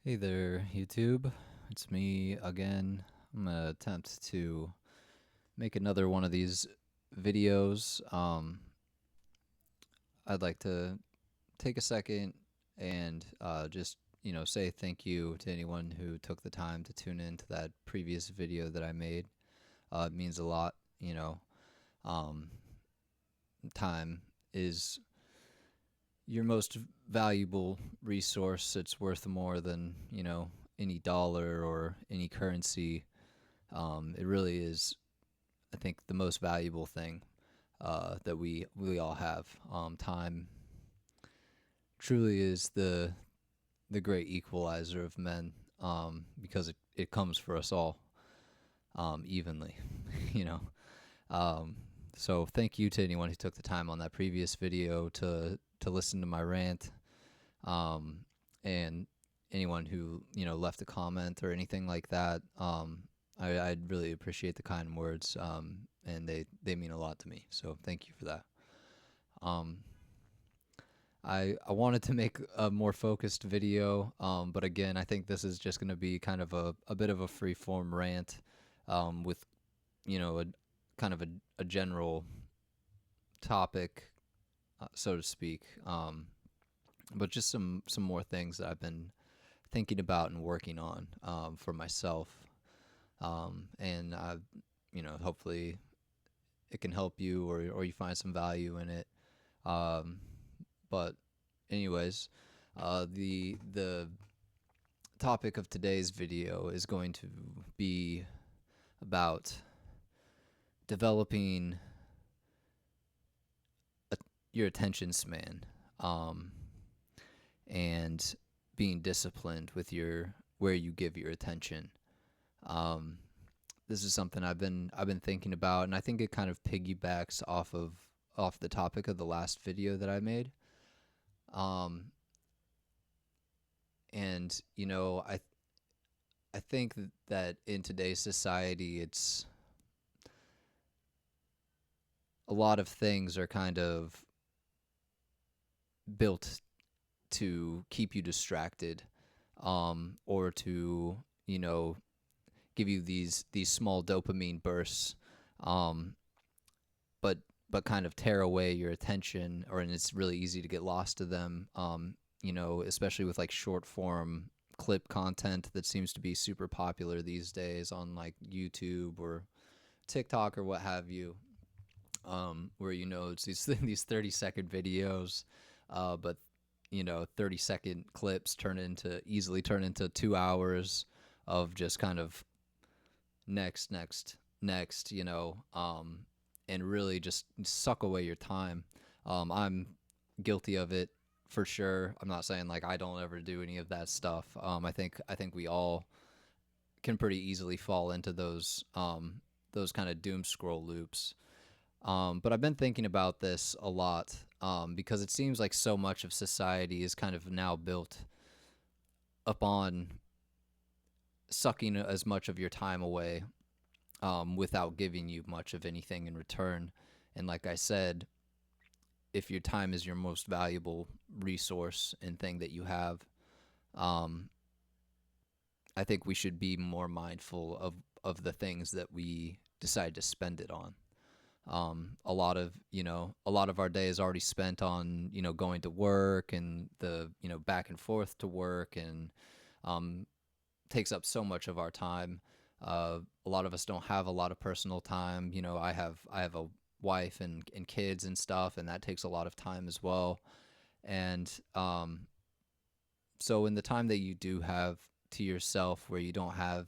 Hey there, YouTube. It's me again. I'm gonna attempt to make another one of these videos. I'd like to take a second and just say thank you to anyone who took the time to tune in to that previous video that I made. It means a lot. Um, Time is your most valuable resource. It's worth more than any dollar or any currency. It really is, I think, the most valuable thing that we all have. Time truly is the great equalizer of men, because it comes for us all evenly. you know. Um, so thank you to anyone who took the time on that previous video to listen to my rant, and anyone who left a comment or anything like that. I'd really appreciate the kind words, and they mean a lot to me. So thank you for that. Um, I wanted to make a more focused video, but again, I think this is just going to be kind of a bit of a free form rant, with a kind of a general topic, so to speak. But just some more things that I've been thinking about and working on, for myself, and hopefully it can help you, or you find some value in it. Um, but anyways, the topic of today's video is going to be about developing a, your attention span, um, and being disciplined with your where you give your attention. Um, this is something I've been thinking about, and I think it kind of piggybacks off the topic of the last video that I made. Um, and I think that in today's society, it's a lot of things are kind of built to keep you distracted, or to give you these small dopamine bursts, um, but kind of tear away your attention, and it's really easy to get lost to them. Especially with like short form clip content that seems to be super popular these days on like YouTube or TikTok or what have you. Where it's these these 30-second videos, but 30-second clips easily turn into 2 hours of just kind of next, next, next, and really just suck away your time. I'm guilty of it for sure. I'm not saying like I don't ever do any of that stuff. I think we all can pretty easily fall into those kind of doom scroll loops. But I've been thinking about this a lot, because it seems like so much of society is kind of now built upon sucking as much of your time away, without giving you much of anything in return. And like I said, if your time is your most valuable resource and thing that you have, um, I think we should be more mindful of the things that we decide to spend it on. A lot of our day is already spent on going to work and the back and forth to work, and um, takes up so much of our time. A lot of us don't have a lot of personal time. I have a wife and kids and stuff, and that takes a lot of time as well. And so in the time that you do have to yourself, where you don't have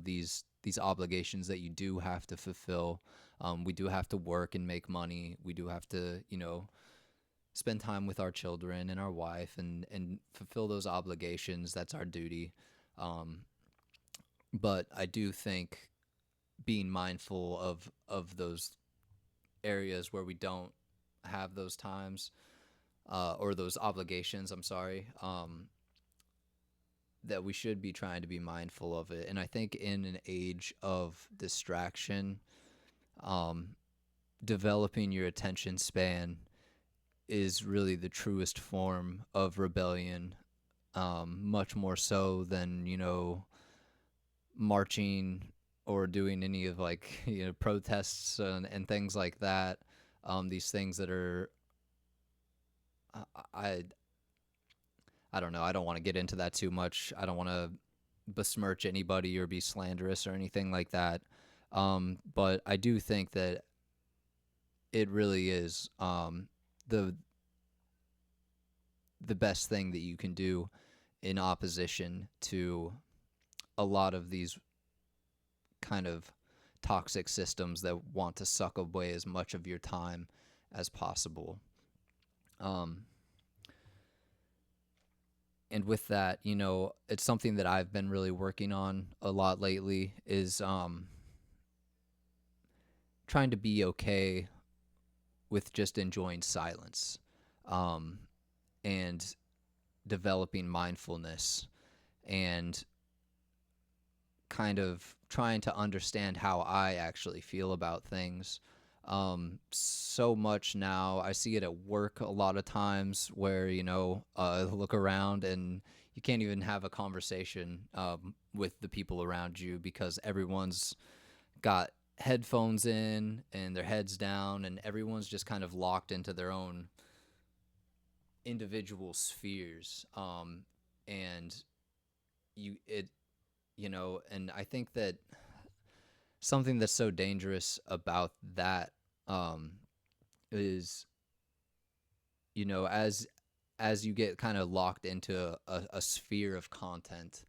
these obligations that you do have to fulfill, we do have to work and make money. We do have to spend time with our children and our wife, and fulfill those obligations. That's our duty. Um, but I do think being mindful of those areas where we don't have those times, or those obligations. I'm sorry. That we should be trying to be mindful of it. And I think in an age of distraction, um, developing your attention span is really the truest form of rebellion much more so than, marching or doing any of like, protests and things like that. These things that are, I, I, I don't know. I don't want to get into that too much. I don't want to besmirch anybody or be slanderous or anything like that. But I do think that it really is the the best thing that you can do in opposition to a lot of these kind of toxic systems that want to suck away as much of your time as possible. Um, and with that, it's something that I've been really working on a lot lately is trying to be okay with just enjoying silence, um, and developing mindfulness and kind of trying to understand how I actually feel about things. So much now, I see it at work a lot of times where, look around and you can't even have a conversation with the people around you because everyone's got headphones in and their heads down, and everyone's just kind of locked into their own individual spheres. And you, it, and I think that something that's so dangerous about that um, is, as you get kind of locked into a sphere of content,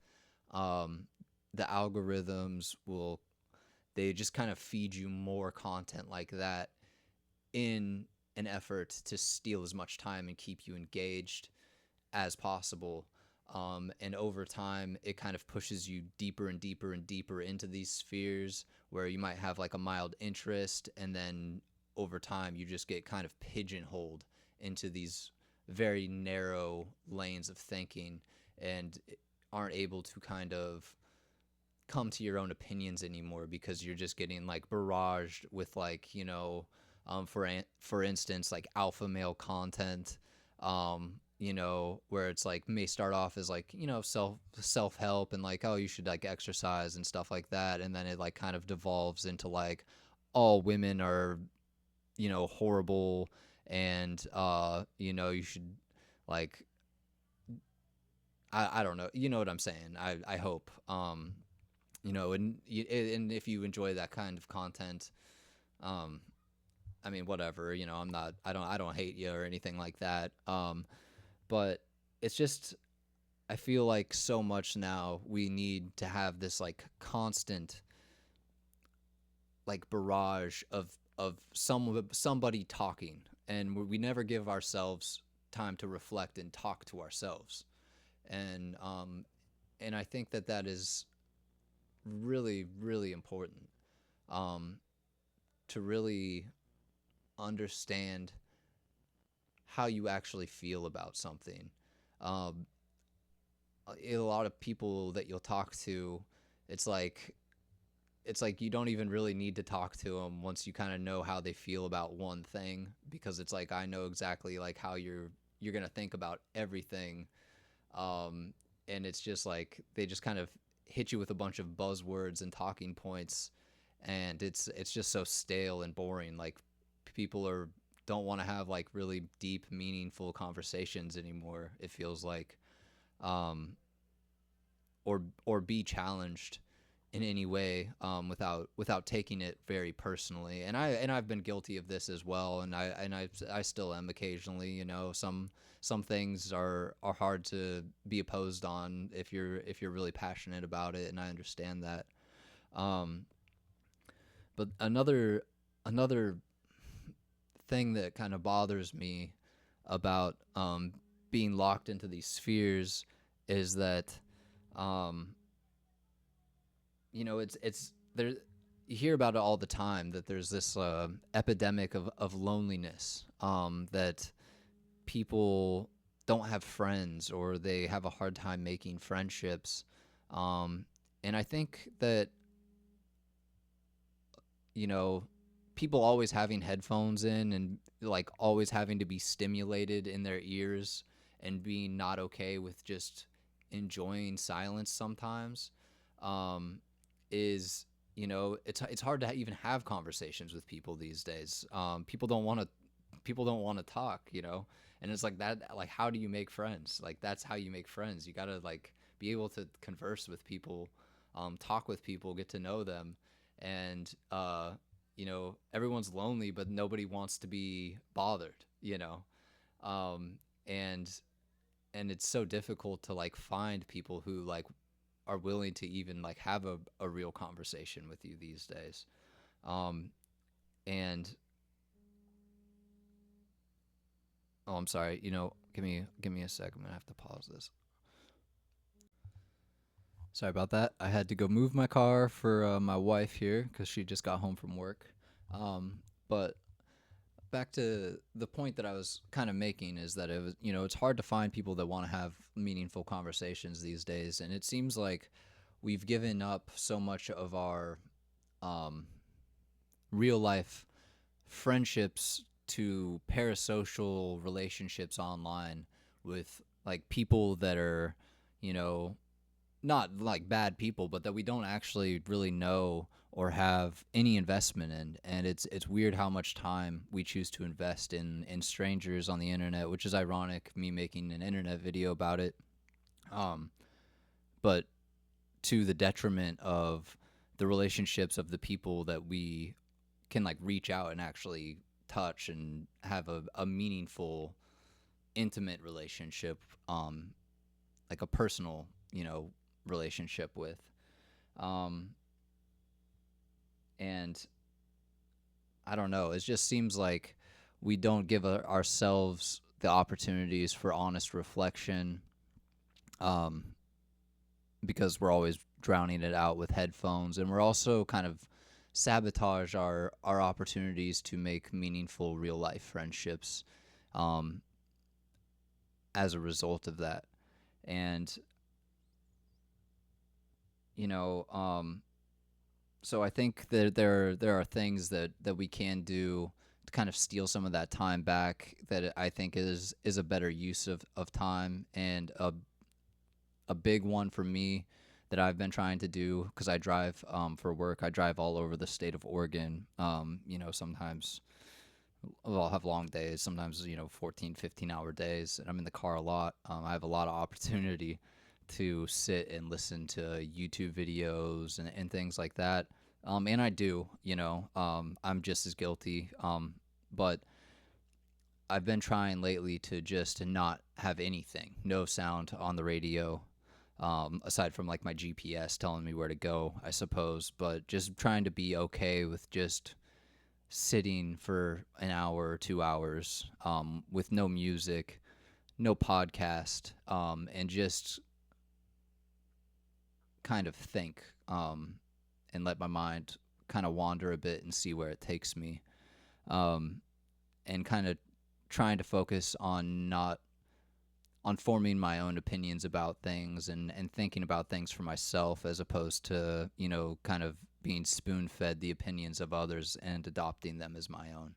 um, the algorithms will they just kind of feed you more content like that in an effort to steal as much time and keep you engaged as possible. And over time, it kind of pushes you deeper and deeper and deeper into these spheres where you might have like a mild interest, and then over time, you just get kind of pigeonholed into these very narrow lanes of thinking and aren't able to kind of come to your own opinions anymore because you're just getting like barraged with like for instance like alpha male content, where it's like may start off as like self help and like, oh, you should like exercise and stuff like that, and then it like kind of devolves into like all women are horrible, and you should like I don't know, you know what I'm saying. I hope and if you enjoy that kind of content, um I mean, whatever, I don't hate you or anything like that. But it's just, I feel like so much now we need to have this like constant like barrage of somebody talking, and we never give ourselves time to reflect and talk to ourselves. And I think that that is really, really important, um to really understand how you actually feel about something. Um, a lot of people that you'll talk to, it's like you don't even really need to talk to them once you kind of know how they feel about one thing, because it's like I know exactly like how you're gonna think about everything. um, and it's just like they just kind of hit you with a bunch of buzzwords and talking points, and it's just so stale and boring. Like people are don't want to have like really deep, meaningful conversations anymore. It feels like, um, or be challenged in any way, without taking it very personally. And I've been guilty of this as well, and I still am occasionally. Some things are hard to be opposed on if you're really passionate about it, and I understand that. Um, but another thing that kind of bothers me about being locked into these spheres is that, um, it's there. You hear about it all the time that there's this epidemic of loneliness, that people don't have friends or they have a hard time making friendships. um, and I think that you know people always having headphones in and like always having to be stimulated in their ears and being not okay with just enjoying silence sometimes, um, is, it's hard to even have conversations with people these days. People don't want to talk, and it's like that. Like, how do you make friends? Like, that's how you make friends. You gotta like be able to converse with people, talk with people, get to know them, and everyone's lonely, but nobody wants to be bothered, um, and and it's so difficult to like find people who like are willing to even like have a real conversation with you these days. Um, and oh, I'm sorry. Give me a sec. I'm gonna have to pause this. Sorry about that. I had to go move my car for my wife here because she just got home from work. But back to the point that I was kind of making is that it's hard to find people that want to have meaningful conversations these days, and it seems like we've given up so much of our um, real life friendships to parasocial relationships online with like people that are, you know, not like bad people, but that we don't actually really know or have any investment in. And it's weird how much time we choose to invest in strangers on the internet, which is ironic, me making an internet video about it. Um, but to the detriment of the relationships of the people that we can like reach out and actually touch and have a meaningful, intimate relationship, like a personal, relationship with. Um, and I don't know. It just seems like we don't give ourselves the opportunities for honest reflection, um, because we're always drowning it out with headphones, and we're also kind of sabotage our opportunities to make meaningful real life friendships, um, as a result of that. And you know, so I think that there are things that we can do to kind of steal some of that time back that I think is a better use of time, and a big one for me that I've been trying to do because I drive, for work. I drive all over the state of Oregon. Sometimes I'll have long days, sometimes 14, 15-hour days, and I'm in the car a lot. I have a lot of opportunity to sit and listen to YouTube videos and things like that. And I do, I'm just as guilty. But I've been trying lately to just not have anything, no sound on the radio, aside from like my GPS telling me where to go, I suppose. But just trying to be okay with just sitting for an hour or 2 hours, with no music, no podcast, and just kind of think, and let my mind kind of wander a bit and see where it takes me, um, and kind of trying to focus on not on forming my own opinions about things, and thinking about things for myself as opposed to, kind of being spoon fed the opinions of others and adopting them as my own.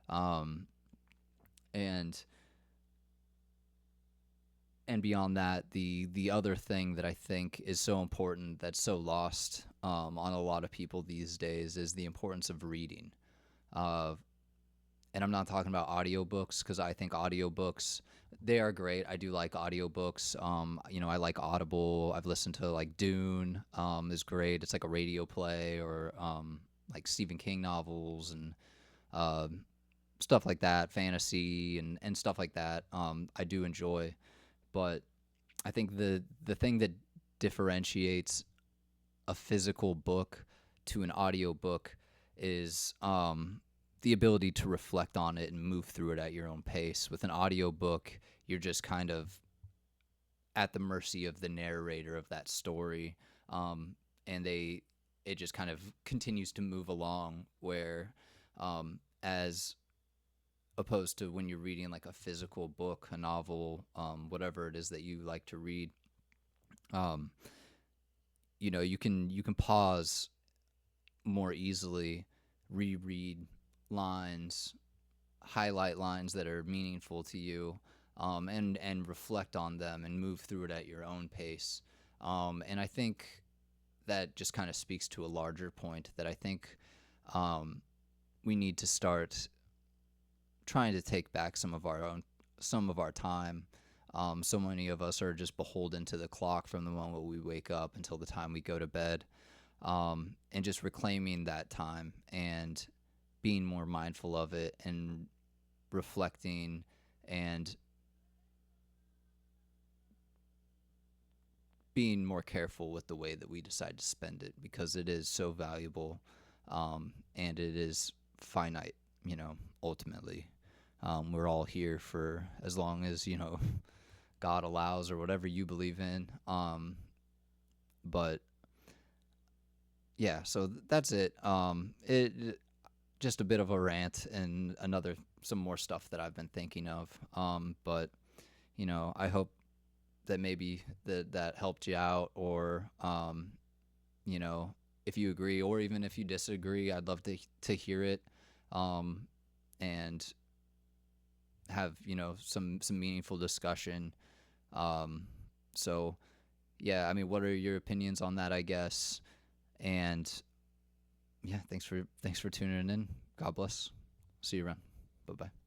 Um, and and beyond that, the other thing that I think is so important that's so lost, on a lot of people these days is the importance of reading. Uh, and I'm not talking about audiobooks because I think audiobooks, they are great. I do like audiobooks. I like Audible. I've listened to like Dune, is great. It's like a radio play, or like Stephen King novels and uh, stuff like that, fantasy and stuff like that. I do enjoy, but I think the thing that differentiates a physical book to an audio book is, the ability to reflect on it and move through it at your own pace. With an audio book, you're just kind of at the mercy of the narrator of that story, and it just kind of continues to move along. Where, as opposed to when you're reading like a physical book, a novel, whatever it is that you like to read, um, you can pause more easily, reread lines, highlight lines that are meaningful to you, and reflect on them and move through it at your own pace. And I think that just kind of speaks to a larger point that I think um, we need to start trying to take back some of our time. So many of us are just beholden to the clock from the moment we wake up until the time we go to bed, and just reclaiming that time and being more mindful of it and reflecting and being more careful with the way that we decide to spend it because it is so valuable, and it is finite, ultimately. We're all here for as long as, God allows or whatever you believe in. But yeah, so that's it. It just a bit of a rant and some more stuff that I've been thinking of. But I hope that maybe that helped you out, or you know, if you agree or even if you disagree, I'd love to hear it, um, and have some meaningful discussion. Um, so yeah, I mean, what are your opinions on that? I guess, and yeah, thanks for tuning in. God bless. See you around. Bye bye.